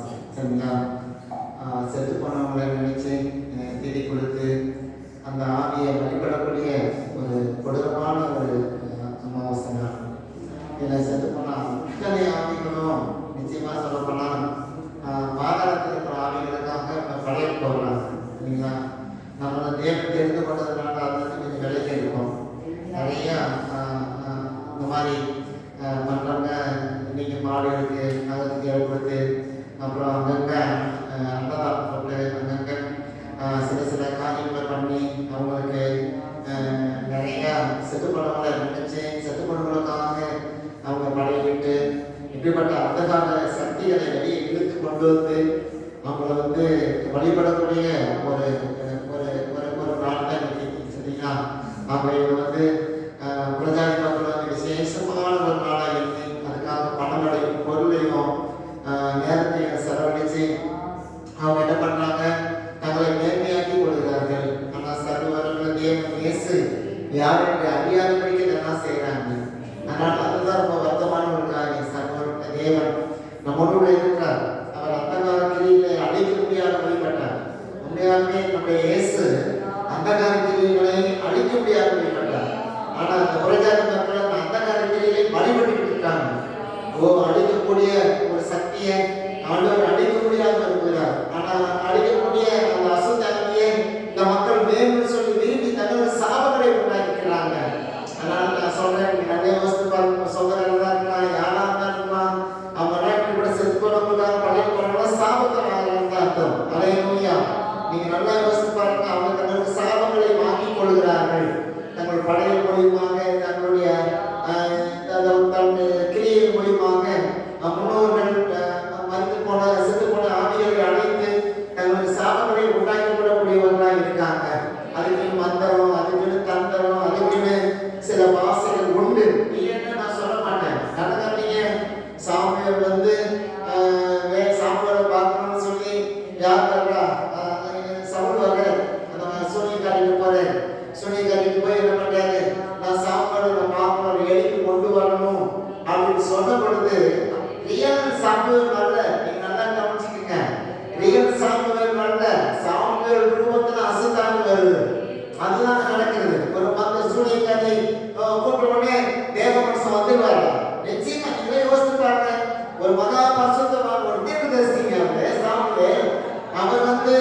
சரிங்களா? செத்து போனவங்களை நினைச்சு திதி கொடுத்து அந்த ஆவியை வழிபடக்கூடிய ஒரு கொடூரமான ஒரு அமாவாசை நாள். இதில் செத்து போனால் இத்தனை ஆவிகளும் நிச்சயமாக சொல்லப்போனால் பாதாளத்தில் இருக்கிற ஆவிகளுக்காக படையல் போடுறாங்க. சரிங்களா? நம்மளை தேவன் தெரிந்து கொண்டதுனால அது வந்து கொஞ்சம் விலைக்கு இருக்கும். நிறையா இந்த மாதிரி பண்ணுறவங்க இன்றைக்கி மாடுகளுக்கு நகரத்துக்கு ஏற்படுத்து, அப்புறம் அங்கங்கே அன்னதானம் போட்டு அங்கங்கே சில காரியங்களை பண்ணி அவங்களுக்கு நிறையா செத்துப்படங்களை நினைச்சு செத்துப்படங்களுக்காக அவங்க படையிட்டு இப்படிப்பட்ட அந்த கால சக்திகளை வெளியே இழுத்து கொண்டு வந்து அவங்கள வந்து வழிபடக்கூடிய ஒரு ஒரு ஒரு நாள் தான் இன்னைக்கு. சரிங்களா? அவங்க வந்து பிரஜாதி மக்கள் வந்து விசேஷமான ஒரு நாளாக இருந்து அதுக்காக பணங்களையும் பொருளையும் நேரத்தையும் செலவழித்து அவங்க என்ன பண்ணுறாங்க, தங்களை நேர்மையாக்கி கொள்கிறார்கள். ஆனால் சர்வர்கள் தேவன் இயேசு யாருக்கு அறியாதபடிக்கு இதெல்லாம் செய்கிறாங்க. அதனால் அதுதான் ரொம்ப வருத்தமான ஒரு காரியம். சர்வருடைய தேவன் நம்மளோட இருக்கிறார். அவர் அந்த காலத்திலே அழிக்க முடியாத வழிபட்டார். உண்மையாகவே நம்முடைய இயேசு அந்த காலத்திலே அழிக்க முடியாத வழிபட்டார். ஆனால் அந்த புறஜாதி மக்கள் அந்த காலத்திலே வழிபட்டு இருக்காங்க. அழிக்கக்கூடிய ஒரு சக்தியை ஆண்டவர் அழிக்க முடியாத வருகிறார். ஆனால் அழிக்கக்கூடிய அந்த அசுத்தாகியை இந்த மக்கள் வேணும்னு சொல்லி விரும்பி தங்களோட சாபங்களை உண்டாக்கிக்கிறாங்க. அதனால நான் சொல்றேன், நிறைய வசதி சொல்றதா இருக்கலாம், யாரா இருந்தா இருக்கலாம், அவங்க நாட்டு கூட செத்து போனவங்களுக்காக பழைய போனவங்க சாபத்தமாக அர்த்தம். அலையலூயா. நீங்க நல்லா யோசித்து பாருங்க. அவங்க தங்களுக்கு சாபங்களை வாங்கிக் கொள்கிறார்கள். தங்கள் பழைய மூலியமாக தங்களுடைய கிரியை மூலியமாக முன்னோர்கள் மறுத்து போன செத்து போன ஆவிகளை அழைத்து தங்களுக்கு சாபங்களை உண்டாக்கி கொள்ளக்கூடியவர்களாக இருக்காங்க. அதுக்குன்னு மந்திரம், அதுக்குன்னு தந்திரம், அதுக்குன்னு சில வாசைகள் உண்டு. இல்லைன்னு நான் சொல்ல மாட்டேன். நடக்காதீங்க. சாமியார் வந்து சாமியாரை பார்க்கணும்னு சொல்லி யார் தர்றா சவுண்ட் வர அந்த சூனியக்காரிக்கு போறேன். சூனியக்காரிக்கு போய் என்ன பண்றாரு, நான் சாமியாரை பார்க்கணும், எழுதி கொண்டு வரணும் அப்படின்னு சொன்ன பொழுது ரியல் சாமியார் வரல. நீங்க நல்லா கவனிச்சுக்கங்க. ரியல் சாமியார் வரல, சாமியார் ரூபத்துல அசுத்தாங்க வருது. அதுதான் நடக்கிறது. ஒரு மத்த சூனியக்காரி கூப்பிட்ட உடனே தேவ மனுஷன் வந்துடுவாரு. நிச்சயமா நீங்களே யோசிச்சு பாருங்க. ஒரு மகா பரிசுத்தமான ஒரு தீர்க்கதரிசிங்க சாமியார், அவர் வந்து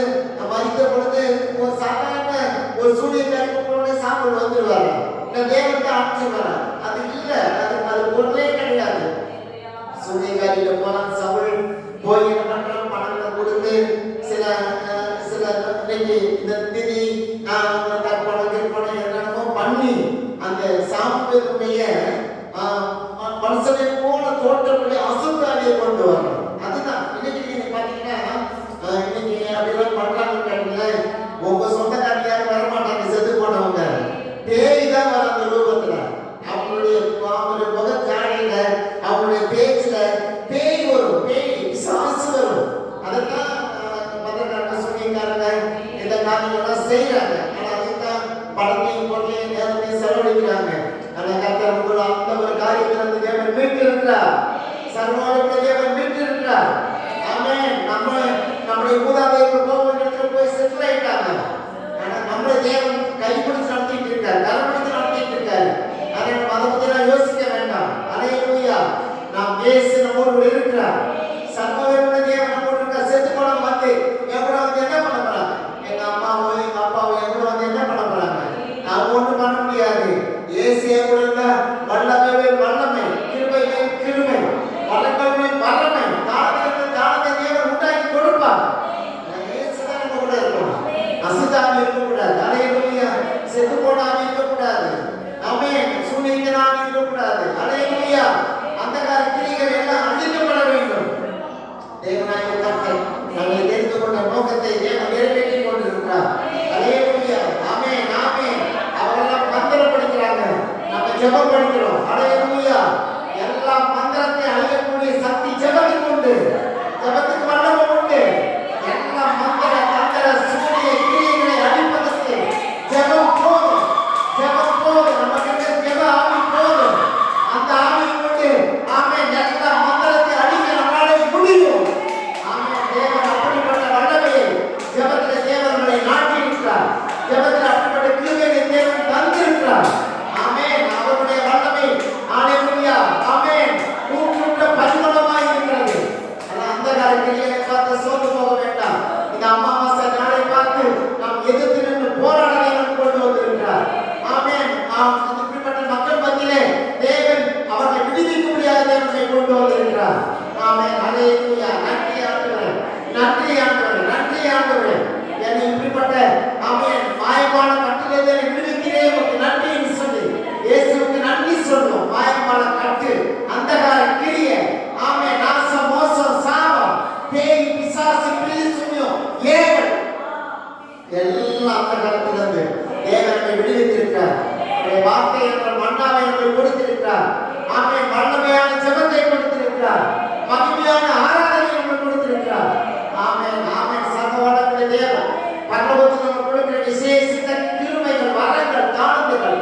மறித்த பொழுது ஒரு சாதாரண ஒரு சூனியக்காரி கூப்பிட்ட உடனே சாமியார் வந்துடுவாரு. இந்த தேவன் தான் அனுப்பிச்சுவாரு. அது இல்லை, அது ஒன்றே கிடையாது. சூனியக்காரியில போன சவுல் போய் என்ன பண்றான், பணத்தை கொடுத்து சில இன்னைக்கு இந்த திதி பணம் என்னென்னமோ பண்ணி அந்த சாமியாருடைய மனுஷனை போல தோற்றக்கூடிய அசுத்தாவியை கொண்டு வரணும். அதுதான் இன்னைக்கு நீங்க பாத்தீங்கன்னா இன்னைக்கு அப்படிலாம் பண்றாங்க. உங்க சொந்தக்காரியார் வரமாட்டாங்க. செத்து போனவங்க பேய் தான் வர அந்த ரூபத்துல. அவங்களுடைய முகச்சாடையில அவங்களுடைய பேச்சுல பேய் வரும், பேய் பிசாசு வரும். அதைத்தான் மதக்காரங்க சூனியக்காரங்க இந்த காரியங்கள்லாம் செய்யறாங்க. ஆனா அதுதான் பணத்தையும் பொருளையும் நேரத்தையும் செலவழிக்கிறாங்க. ஆனா கர்த்தர் உங்களை அந்த ஒரு காரியத்தில் அந்த தேவன் மீட்டு இருக்கிறார். சர்வோட தேவன் மீட்டு இருக்கிறார். ஆமென். நம்முடைய மூதாதையர்கள் கோபுரத்தில் போய் செட்டில் ஆயிட்டாங்க. ஆனா நம்மளை தேவன் கைப்பிடிச்சு நடத்திட்டு இருக்காரு, கரப்பிடிச்சு நடத்திட்டு இருக்காரு. அதை அதை பத்தி நான் யோசிக்க வேண்டாம். அல்லேலூயா. நாம் இயேசு நம்மோடு இருக்கிறார். சர்வவல்லமை தேவன் நம்மோடு இருக்கார். செத்து போனவங்க வந்து என் கூட வந்து என்ன பண்ண போறாங்க? எங்க அம்மாவும் எங்க அப்பாவும் என் கூட வந்து என்ன பண்ண போறாங்க? நான் ஒண்ணும் பண்ண முடியாது. இயேசு என் கூட இருந்தா வல்லமை வல்லமை, கிருபை கிருபை, வல்லமை வல்லமை, தானத்தை தேவன் உண்டாக்கி கொடுப்பார். இயேசு தான் நம்ம கூட இருக்கணும். அசுத்தாவி இருக்கக்கூடாது. அல்லேலூயா. செத்து போனாலும் இருக்கக்கூடாது. ஆமென். சூனியக்காரன் இருக்கக்கூடாது. அல்லேலூயா. அந்த கிரியைகள் எல்லாம் அழிக்கப்பட வேண்டும். தேவனாகிய கர்த்தர் நம்மை தெரிந்து கொண்ட நோக்கத்தை தேவன் நிறைவேற்றி கொண்டிருக்கிறார். அல்லேலூயா. ஆமென். ஆமென். அவரெல்லாம் மந்திரம் படிக்கிறாங்க, நம்ம ஜெபம் படிக்கிறோம். அல்லேலூயா. எல்லா மந்திரத்தை அழிக்கக்கூடிய சக்தி ஜெபத்துக்கு உண்டு. ஜெபத்துக்கு வல்லமை உண்டு. எல்லா மந்திர தந்திர சூனிய கிரியைகளை அழிப்பதற்கு ஜெபம் போதும். ஜெபம் போதும். நமக்கு ஜெப ஆவி போதும். அந்த ஆவி கொண்டு ஆமென் எல்லா மந்திரத்தை அழிக்க நம்மளால முடியும். ஆமென். நாம் சோர்ந்து போக வேண்டாம். இந்த அமாவாசை நாளை பார்த்து நாம் எதிர்த்து நின்று போராட நாம் கொண்டு வந்திருக்கிறார். ஆமென். இப்படிப்பட்ட மக்கள் மத்தியிலே தேவன் அவர்களை விடுவிக்க முடியாத தேவனை கொண்டு வந்திருக்கிறார். ஆமென். ஹல்லேலூயா. நன்றி ஆண்டவரே, நன்றி ஆண்டவரே, நன்றி ஆண்டவரே. என்னை இப்படிப்பட்ட ஆமென் மாயமான கட்டிலிருந்து விடுவிக்கிறேன் உமக்கு நன்றி என்று சொல்லி இயேசுவுக்கு நன்றி சொல்லுவோம். மாயமான கட்டு, அந்தகார கிரியை, ஆமென், நாசம், மோசம், சாபம், பேய், பிசாசு, பில்லி, சூனியம், ஏவல் எல்லாம் அந்த காலத்திலிருந்து தேவன் நம்மை விடுவித்திருக்கிறார். அவருடைய வார்த்தை என்ற மன்னாவை நம்மை கொடுத்திருக்கிறார். ஆமென். வல்லமையான ஜெபத்தை கொடுத்திருக்கிறார். மகிமையான ஆராதனை நம்மை கொடுத்திருக்கிறார். ஆமென். ஆமென். சகோதரர்களே, தேவன் பரலோகத்தில் நமக்கு கொடுக்கிற விசேஷித்த கிருபைகள், வரங்கள், தானங்கள்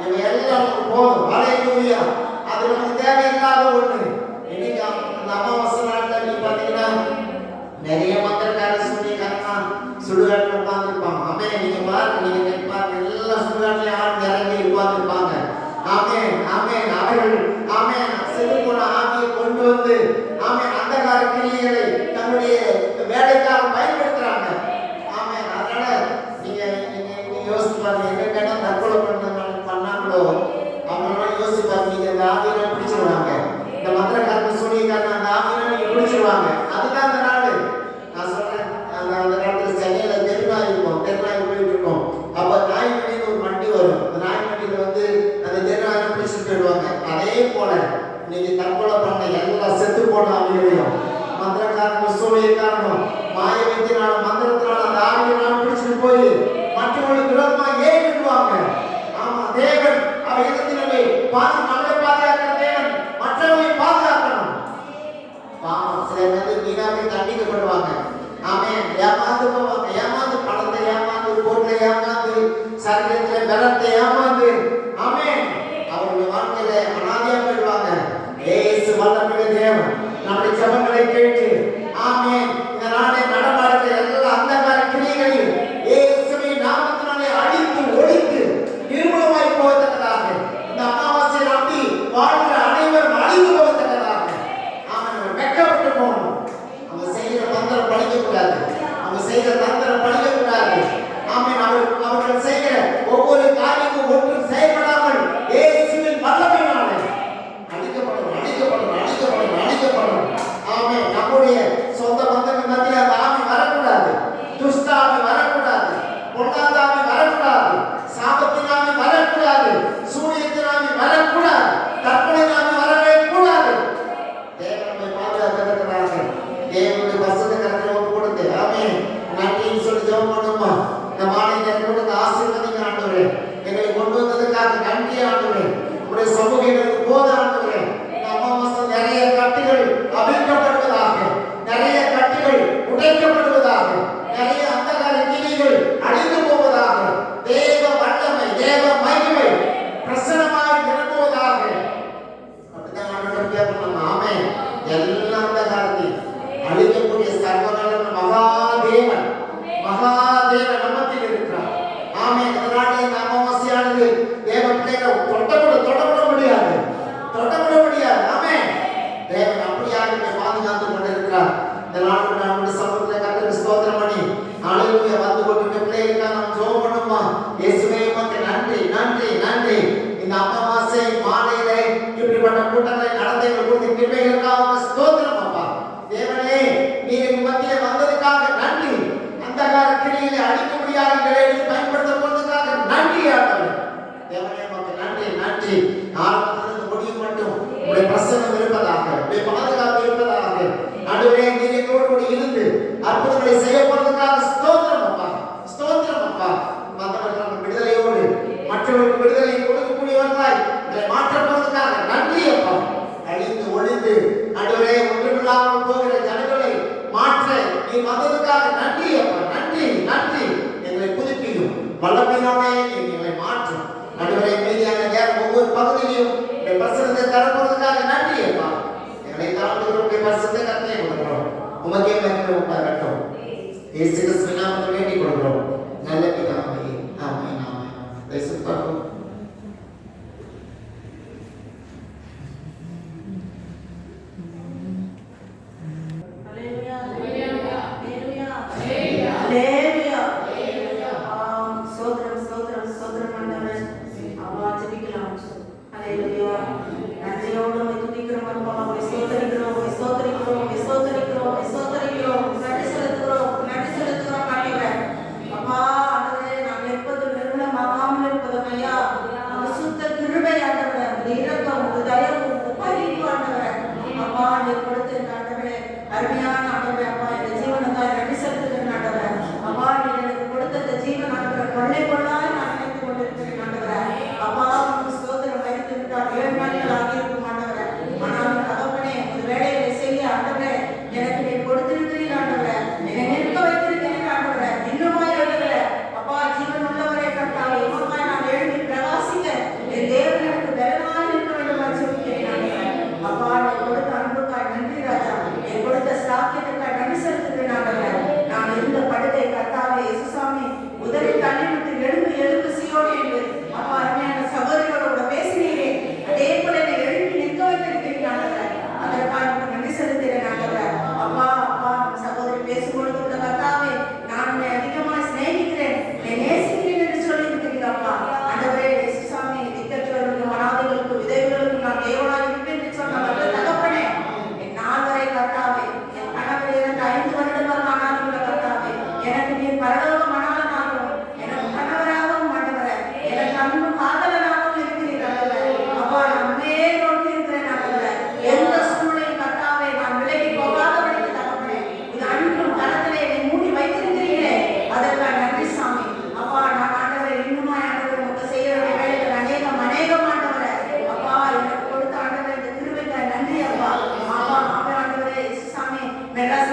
இவை எல்லாம் நமக்கு போதும். ஹல்லேலூயா. அது நமக்கு தேவையில்லாத ஒண்ணு. இன்னைக்கு அந்த அமாவாசை நாள்ல நீ பாத்தீங்கன்னா நிறைய மக்கள் சூனியக்காரன் சுடுகாட்டில் உட்கார்ந்துருப்பாங்க. ஆமென். நீங்க பாருங்க, நீங்க பாருங்க, எல்லா சுடுகாட்டிலையும் ஆள் இறங்கி உட்கார்ந்துருப்பாங்க. ஆமென். ஆமென். அவர்கள் ஆமென் செத்து போன ஆவியை கொண்டு வந்து ஆமென் அந்தகார கிரியைகளை தன்னுடைய வேலைக்காக பயன்படுத்துறாங்க. ஆமென். அதனால நீங்க யோசிச்சு பாருங்க, எங்க கேட்டா தற்கொலை பண்ணாங்களோ அவங்களோட யோசிச்சு பாருங்க, நீங்க அந்த ஆவியை பிடிச்சிருவாங்க. இந்த மந்திரக்காரன் சூனியக்காரன் அந்த ஆவியை நீங்க பிடிச்சிருவாங்க. அதுதான் அந்த நாடு. நான் சொல்றேன், அந்த காலத்துல சென்னையில தெருநாய் இருக்கும், தெருநாய் போயிட்டு இருக்கும். அப்ப நாய் வண்டின்னு ஒரு வண்டி வரும். அந்த நாய் வண்டியில வந்து அந்த தெருநாயை பிடிச்சிட்டு போயிடுவாங்க. அதே போல இன்னைக்கு தற்கொலை பண்ண எல்லா செத்து போன ஆவிகளையும் மந்திரக்காரனும் சூனியக்காரனும் மாய வைத்தியனால மந்திரத்தினால அந்த ஆவியை பிடிச்சிட்டு போய் மற்றவங்களுக்கு விரோதமா ஏறிடுவாங்க. ஆமா, தேவன் அவர் இடத்திலே நம்மை பாதுகாக்கிற தேவன் மற்றவர்களை பாதுகாக்கணும். ஆமா, சில பேர் வீணாவே தண்டிக்கப்படுவாங்க. ஆமென். ஏமாந்து போவாங்க. ஏமாந்து பணத்தை ஏமாந்து, பொருளை ஏமாந்து, சரீரத்திலே பலத்தை ஏமாந்து, ஆமென், அவருடைய வாழ்க்கையில அனாதையா போயிடுவாங்க. இயேசு வல்லமையுள்ள தேவன் நம்முடைய ஜெபங்களை கேட்டு ஆமென் இந்த நாளை நடமாடுகிற எல்லா அந்தகார கிரியைகளையும் இயேசுவின் நாமத்தினாலே அழித்து ஒழித்து நிர்மூலமாய் போகத்தக்கதாக இந்த அமாவாசை நம்பி வாழ்கிற அனைவரும் அழிந்து போகத்தக்கதாக ஆமென் வெட்கப்பட்டு போகணும். அவங்க செய்கிற தந்திரம் பழிக்கக்கூடாது. அவங்க செய்கிற தந்திரம் பழிக்கக்கூடாது. ஆமென். அவர்கள் செய்கிற ஒவ்வொரு காரியமும் ஒன்றும் செயல்படாமல் இயேசுவின் வல்லமையினாலே அழிக்கப்படும், அழிக்கப்படும், அழிக்கப்படும், அழிக்கப்படும். ஆமென். நம்முடைய சொந்த பந்தங்கள் மத்தியில் அந்த ஆவி வரக்கூடாது. துஷ்ட ஆவி வரக்கூடாது. பொல்லாத ஆவி வரக்கூடாது. சாபத்தின் ஆவி வரக்கூடாது. சூனியத்தின் ஆவி வரக்கூடாது. தற்கொலை ஆவி வரவே கூடாது. தேவனை பாதுகாக்கிறதுக்காக தேவனுடைய பரிசுத்த கரத்தில் ஒப்பு கொடுத்து ஆமென் நன்றின்னு சொல்லி ஜெபம் பண்ணுமா. இந்த மாலை நேரத்தோட ஆசீர்வதிங்க ஆண்டவரே. எங்களை கொண்டு வந்ததுக்காக நன்றி ஆண்டவரே. உங்களுடைய சமூகம் எங்களுக்கு போத ஆண்டவரே. இந்த அமாவாசை நிறைய கட்டுகள் அவிழ்க்கப்படுவதாக, நிறைய கட்டுகள் உடைக்கப்படுவதாக, நிறைய அந்தகார கிரிகள் அழிந்து போவதாக, தேவ வல்லமை, தேவ மகிமை பிரசன்னமாய் நிரம்புவதாக. அப்படிதான் ஆண்டவர் கேட்கணும். ஆமென். எல்லா அந்தகாரத்தையும் அழிக்கக்கூடிய சர்வநல மகாதேவன், மகாதேவன் நம்மத்தில் இருக்கிறார். ஆமென். இதனால இந்த அமாவாசையானது தேவ பிள்ளைகளை தொடப்பட முடியாது, தொடப்பட முடியாது. ஆமென். தேவன் அப்படியாக பாதுகாத்து கொண்டிருக்கிறார். இந்த நாள் நம்முடைய சமூகத்தில் கர்த்தருக்கு ஸ்தோத்திரம் பண்ணி ஹல்லேலூயா வந்து கொண்டிருக்கிற பிள்ளைகளுக்காக நாம் ஜெபம் பண்ணுமா. இயேசுவே உமக்கு நன்றி, நன்றி, நன்றி. இந்த அமாவாசை மாலையிலே இப்படிப்பட்ட கூட்டங்களை நடத்தி கொடுத்த கிருபைகளுக்காக ஸ்தோத்திரம் அப்பா. தேவனே, நீர் மத்தியிலே வந்ததுக்காக நன்றி. அந்தகார கிரியைகளை அழிக்க முடியாத நிலையில் பயன்படுத்த போவதற்காக நன்றி ஆண்டவரே. தேவனே உமக்கு நன்றி, நன்றி. ஆரம்பத்திலிருந்து முடியும் மட்டும் உடைய பிரசன்னம் இருப்பதாக, உடைய பாதுகாப்பு இருப்பதாக. ஆண்டவரே, நீர் எங்களோடு கூட இருந்து அற்புதங்களை செய்ய போவதற்காக ஸ்தோத்திரம் அப்பா, ஸ்தோத்திரம் அப்பா. மற்றவர்களுக்கு விடுதலையோடு மற்றவர்களுக்கு விடுதலை கொடுக்கக்கூடியவர்களாய் இதை மாற்ற போவதற்காக நன்றி அப்பா. அழிந்து ஒழிந்து ஆண்டவரே ஒன்றுமில்லாமல் போகிற ஜனங்களை மாற்ற நீ வந்ததுக்காக நன்றி அப்பா, நன்றி, நன்றி. எங்களை புதுப்பிக்கும் வல்லமையினாலே எங்களை மாற்றும் ஆண்டவரே. மீதியான நேரம் ஒவ்வொரு பகுதியிலும் பிரசனத்தை தரப்போவதற்காக நன்றி அப்பா. எங்களை தாழ்ந்துகளுடைய பிரசனத்தை கட்டளை கொடுக்கிறோம். உமக்கே மகிமை உண்டாகட்டும். இயேசு கிறிஸ்துவின் நாமத்தில் வேண்டிக் கொள்கிறோம் நல்ல பிதாவே. ஆமென், ஆமென். தேசப்பாக்கும் Hallelujah.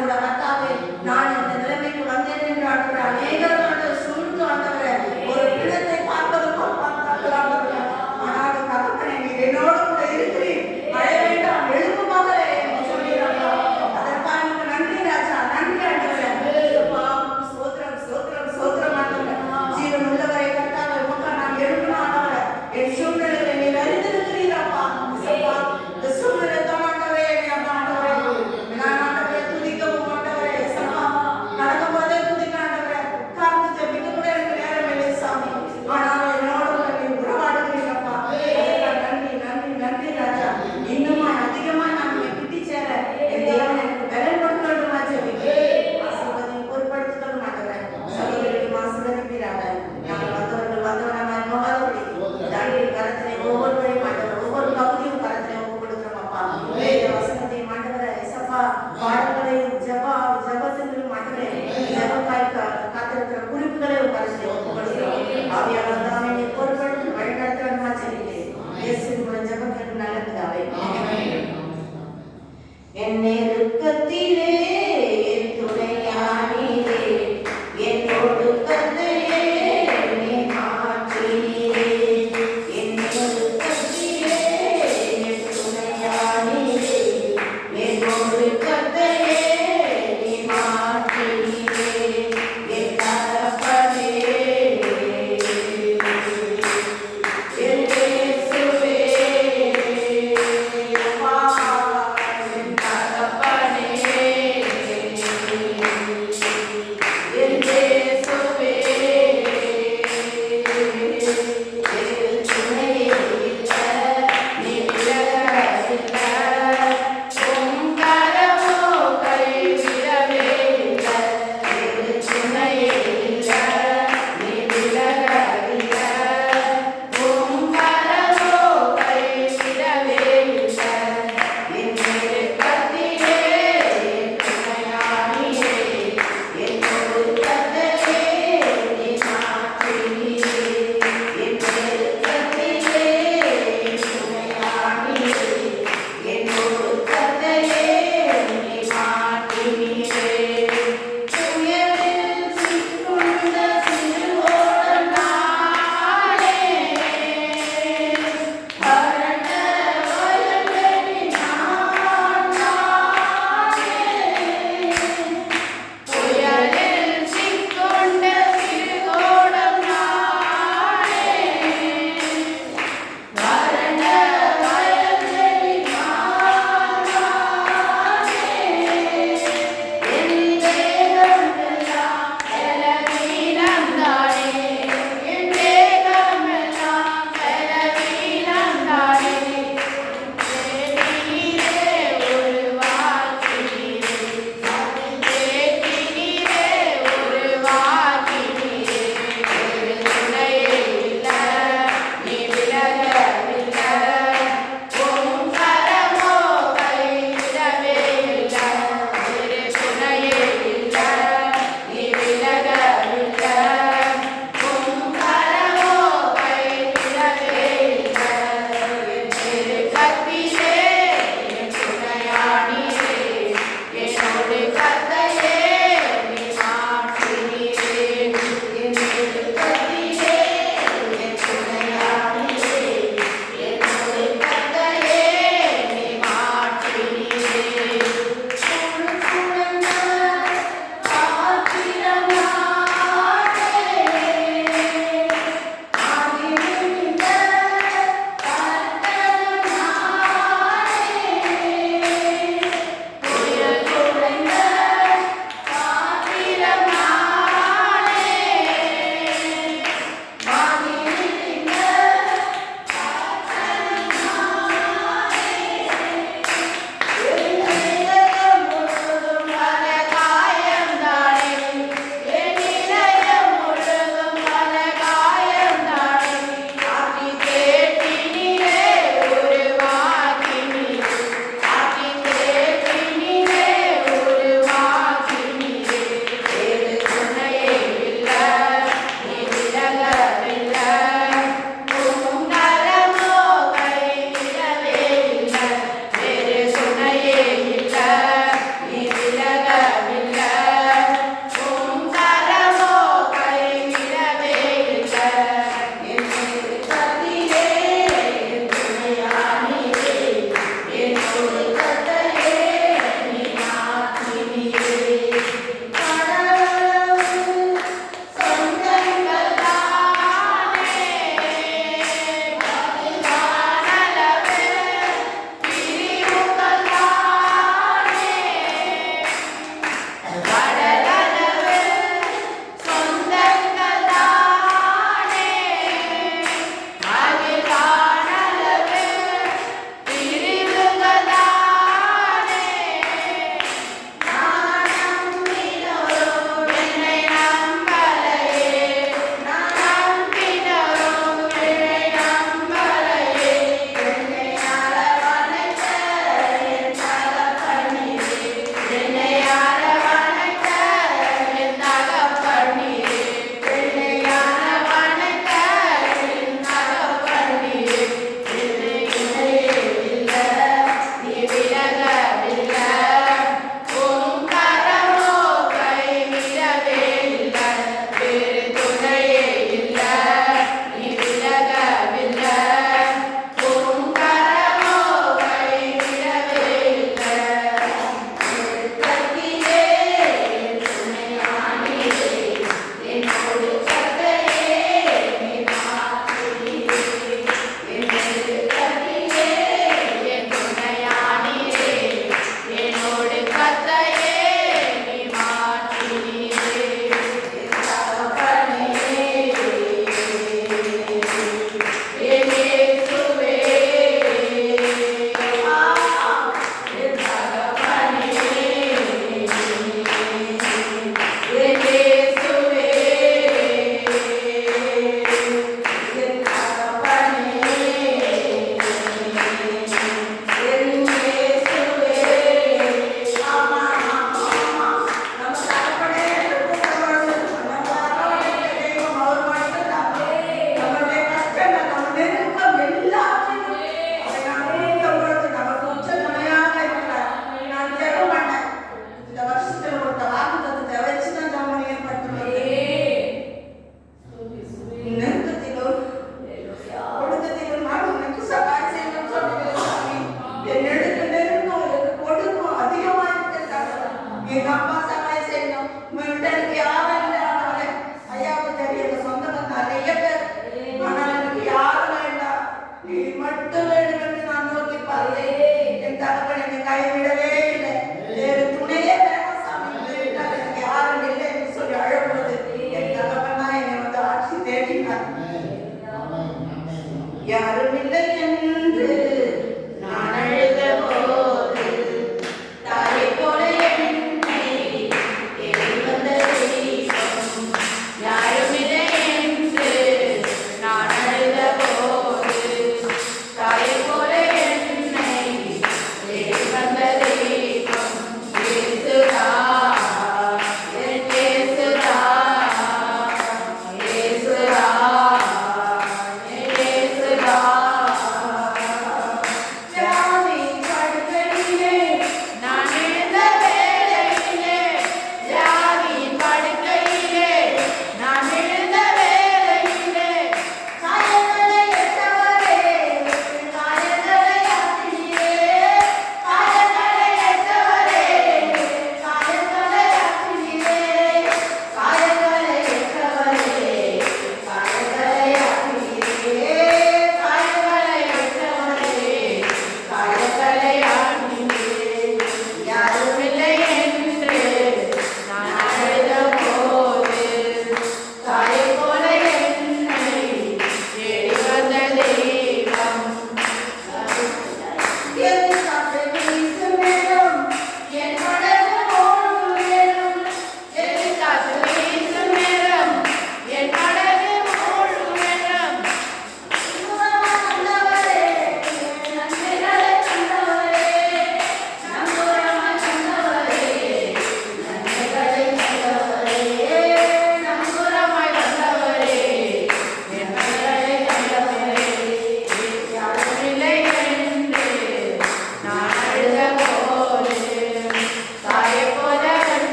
கூட கத்தாவே நான் இந்த நிலைமைக்கு வந்தேன் என்று ஆண்டவரே அநேகர் ஆண்டவர் சொல்லிட்டு ஆண்டவரே ஒரு பிணத்தை பார்ப்பது போல் பார்த்தார்கள் ஆண்டவரே. ஆனாலும் தகப்பனே நீர் என்னோடு கூட இருக்கிறீர், அழ வேண்டாம் எழுப்பு மகளே என்று சொல்லிடுறாங்க. அதற்காக எனக்கு நன்றி ராஜா, நன்றி ஆண்டவரே. அப்பா, ஸ்தோத்திரம் ஸ்தோத்திரம் ஸ்தோத்திரம் ஆண்டவரே. ஜீவன் உள்ளவரை கர்த்தாவே உமக்கு நான் எழுப்பணும் ஆண்டவரே. என் சூழ்நிலைகளை நீர் அறிந்திருக்கிறீர் அப்பா. இந்த சூழ்நிலை தான் ஆண்டவரே, என்னை ஆண்டவரே நான் ஆண்டவரே துதிக்கவும் ஆண்டவரே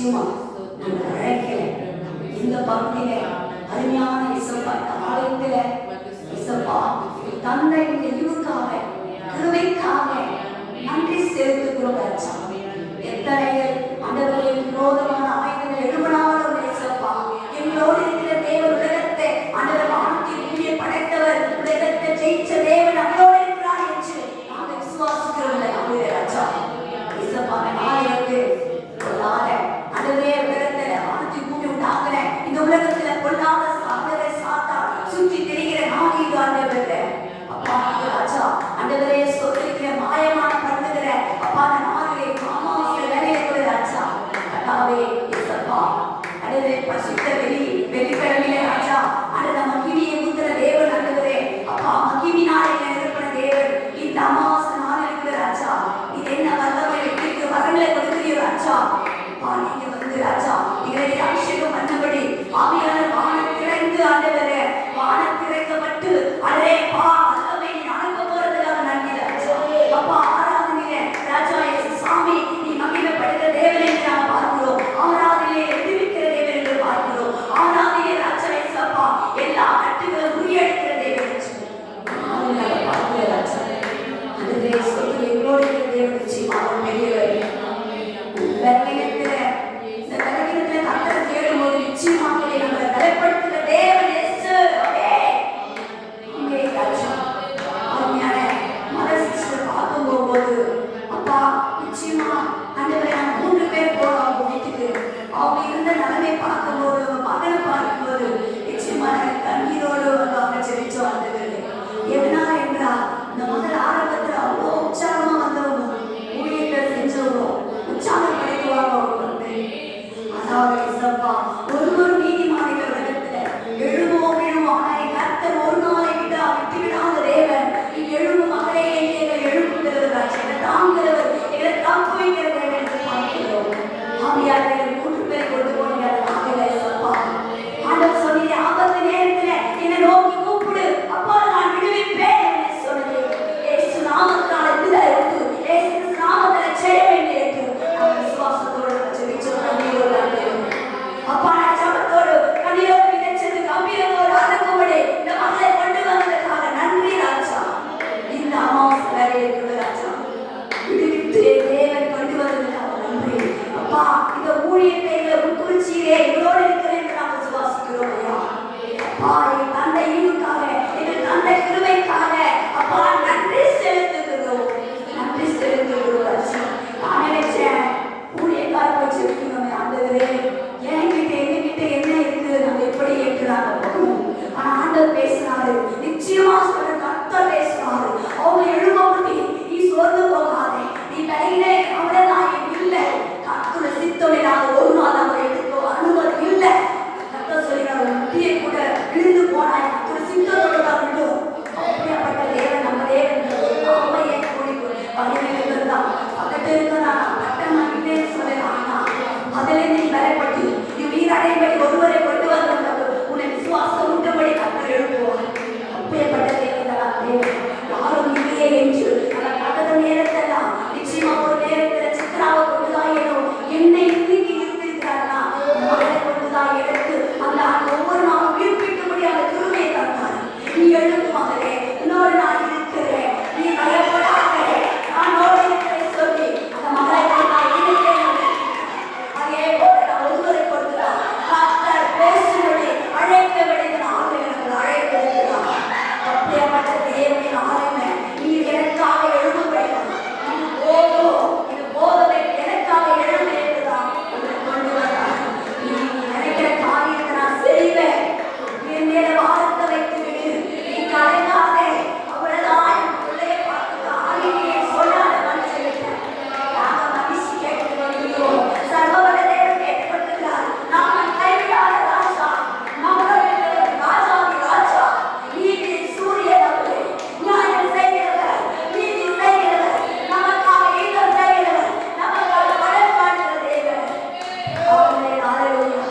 நிச்சயமா நான் அழைக்கிறேன். இந்த பகுதியில அருமையான இசப்பா ஆலயத்தில இசப்பா தந்தை இந்த ஈவுக்காக கிருபைக்காக நன்றி செலுத்துகிறோம் ராஜா. எத்தனை ஆண்டவரே விரோதமான ஆயுதங்கள் எழுபனாலும் இசப்பா எங்களோடு இருக்கிற தேவன் உலகத்தை ஆண்டவர் வானத்தை பூமியை படைத்தவர் உலகத்தை ஜெயிச்ச தேவன் நம்மளோடு இருக்கிறார் என்று நாங்கள் விசுவாசிக்கிறோம் ராஜா. இசப்பா நாளைக்கு பொல்லாத ஆண்டவரே உலகத்துல வானத்தை பூமி உண்டாகிற இந்த உலகத்துல பொல்லாத சாதனை சாத்தா சுற்றி திரிகிற நாளைக்கு ஆண்டவரே அப்பா ராஜா ஆண்டவரே சொல்லிக்கிற மாயமான பண்ணுகிற அப்பா நாளே காமாசிய வேலையை கூட ராஜா கட்டாவே இசப்பா ஆண்டவரே பரிசுத்த வெளிக்கிழமையிலே ராஜா ஆண்டவரே மகிமையை ஊத்துற தேவன் ஆண்டவரே அப்பா மகிமையினாலே நிரப்பின தேவன் இந்த அமாவாசை நாள் இருக்கிற ராஜா இது என்ன வல்லமை வெற்றிக்கு வரங்களை கொடுக்கிற ராஜா அப்பா நீங்க வந்து ராஜா இவரை அபிஷேகம் பண்ணபடி ஆவியானவர் வானம் திறந்து ஆண்டவரே வானம் திறக்கப்பட்டு அடே பா வல்லமை அனுப்ப போறதுக்காக நன்றி ராஜா. அப்பா ஆராதனையிலே ராஜா சாமி நீ மகிமைப்படுகிற தேவன் என்று நாம் பார்க்கிறோம். ஆராதனையிலே விடுவிக்கிற தேவன் என்று பார்க்கிறோம். ஆராதனையிலே ராஜா அப்பா எல்லா கட்டுகளும் முறியடிக்கிற தேவன் என்று நாங்கள் பார்க்கிற ராஜா. அதுவே சொல்லி எங்களோடு இருக்கிற தேவன் நிச்சயமாக பெரியவர். பலவீனத்திலே இந்த பலவீனத்திலே கர்த்தரை தேடும்போது நிச்சயமாக நம்மளை பலப்படுத்துகிற தேவன் இயேசு. பார்க்கும்போது அப்பா நிச்சயமா ஆண்டவரே நான் 3 பேர் போறோம் வீட்டுக்கு. அவங்க இருந்த நிலைமை பார்க்கும்போது மகனை பார்க்கும்போது நிச்சயமா கண்ணீரோடு அவங்க செவிச்சோம். ஆண்டவரே எதனால என்றால் இந்த முதல் ஆரம்பத்தில் அவ்வளோ உற்சாகமா வந்தவங்க ஊழியத்தை செஞ்சவங்க உற்சாகம் கிடைக்குவாங்க அவங்க வந்து. அதாவது இசப்பா ஒரு நீதிமானிகள் உலகத்துல எழுவோம் ஆனால் கர்த்தர் ஒரு நாளை விட்டு விடாத தேவன். நீ எழுவும் மகளே எங்களை எழுப்புகிறவர் எங்களை தாங்குகிறவர் எங்களை தப்பு வைக்கிற தேவன் என்று பார்க்கிறோம். ஆவியாளர்கள் 3 பேர் கொண்டு போனீங்க இசப்பா. ஆண்டவர் சொன்னீங்க ஆபத்து நேரத்துல என்னை நோக்கி கூப்பிடு அப்போ நான் விடுவிப்பேன் என்று சொன்னது. இயேசு நாமத்தால் விடுதலை உண்டு. இயேசு நாமத்தால் செய்ய வேண்டிய விசுவாசத்தோடு ஜெபிச்சோம். அப்பா நான் ஜபத்தோடு கண்ணீரோடு விதைச்சது கம்பீரத்தோடு அடக்கும்படி இந்த மகளை கொண்டு வந்ததற்காக நன்றி ராஜா. இந்த அமாவாசை வேலை இருக்கிறது ராஜா விடுவித்து தேவன் கொண்டு வந்ததற்காக நன்றி. அப்பா இந்த ஊழியத்தை எங்களை உட்குறிச்சியிலே எங்களோடு இருக்கிறேன் என்று நாங்கள் விசுவாசிக்கிறோம் ஐயா. அப்பா என் தந்தை ஈவுக்காக எங்கள் தந்தை கிருபைக்காக அப்பா நன்றி செலுத்துகிறோம். நன்றி செலுத்துகிறோம் ராஜா. நான் நினைச்சேன் ஊழியக்காரர் வச்சு இருக்கணும் ஆண்டவரே எங்ககிட்ட என்ன இருக்கு நம்ம எப்படி ஏற்கிறாங்க. ஆனா ஆண்டவர் பேசினாரு. நிச்சயமா சொல்ற கர்த்தர் பேசினாரு. அவங்க எழும்பி நீ சோர்ந்து போகாதே நீ கையிலே அவ்வளவுதான் இல்லை கர்த்தர் சித்தமில்லாத ஒரு நாள் நம்ம எடுத்துக்கோ அனுமதி இல்லை. கர்த்தர் சொல்லினார் முட்டியை கூட விழுந்து போனாய் கர்த்தர் சித்தத்தோடு தான் விடும். அப்படியாப்பட்ட தேவன் நம்ம தேவன் அவையை பணிகள் தான் பக்கத்து இருக்கிறா பட்டம் இல்லைன்னு சொல்லலாம். அதிலே நீ பலப்பட்டு நீ உயிரடைபடி ஒருவரை கொண்டு வந்தவர்கள் உன்னை விசுவாசம் உண்டபடி கர்த்தர் எழுப்புவார். அப்பேற்பட்ட தேவன் யாரும் இல்லையே என்று அந்த கதத நேரத்தெல்லாம் நிச்சயமா ஒரு நேரத்தில் சித்ராவை கொண்டுதான் ஏனும் என்னை இன்னைக்கு இருந்திருக்கிறார்களா மகளை கொண்டுதான் எடுத்து அந்த ஒவ்வொரு நாளும் உயிர்ப்பிக்கும்படி அந்த கிருபையை தந்தார். நீ எழுந்து மகளே இன்னொரு நாள் இருக்கிறேன் நீ பயப்படாதே நான் இருக்கிறேன் சொல்லி அந்த மகளை அதே போல ஒருவரை கொடுக்கிறார் கர்த்தர் பேசும்படி அழைக்க வேண்டிய ஆளுநர்கள் அழைக்க இருக்கிறார். அப்படியாப்பட்ட தேவனின் ஆளுமை நீ எனக்காக எழுதப்படுகிறார். இது போதும் எனக்காக எழுதுதான் கொண்டு வந்தார். நீ நினைக்கிற காரியத்தை நான் செய்வேன். என் மேல வாரத்தை வைத்து விடு நீ கலைஞாதே அவ்வளவுதான் என் பிள்ளையை பார்த்து ஆளுமையை சொல்லாத மனுஷன் நாங்கள் மகிழ்ச்சி கேட்டு வருகிறோம். சர்வவல்ல தேவன் கேட்டுக்கொண்டிருக்கிறார். நாங்கள் கைவிடாத ராஜா நம்மளுடைய ராஜாதி ராஜா நீதி சூரியனவரே நியாயம் செய்கிறவர் நீதி செய்கிறவர் நமக்காக ஈகம் செய்கிறவர் நமக்காக வழக்காடுகிற தேவன். ஆமென். ஹல்லேலூயா.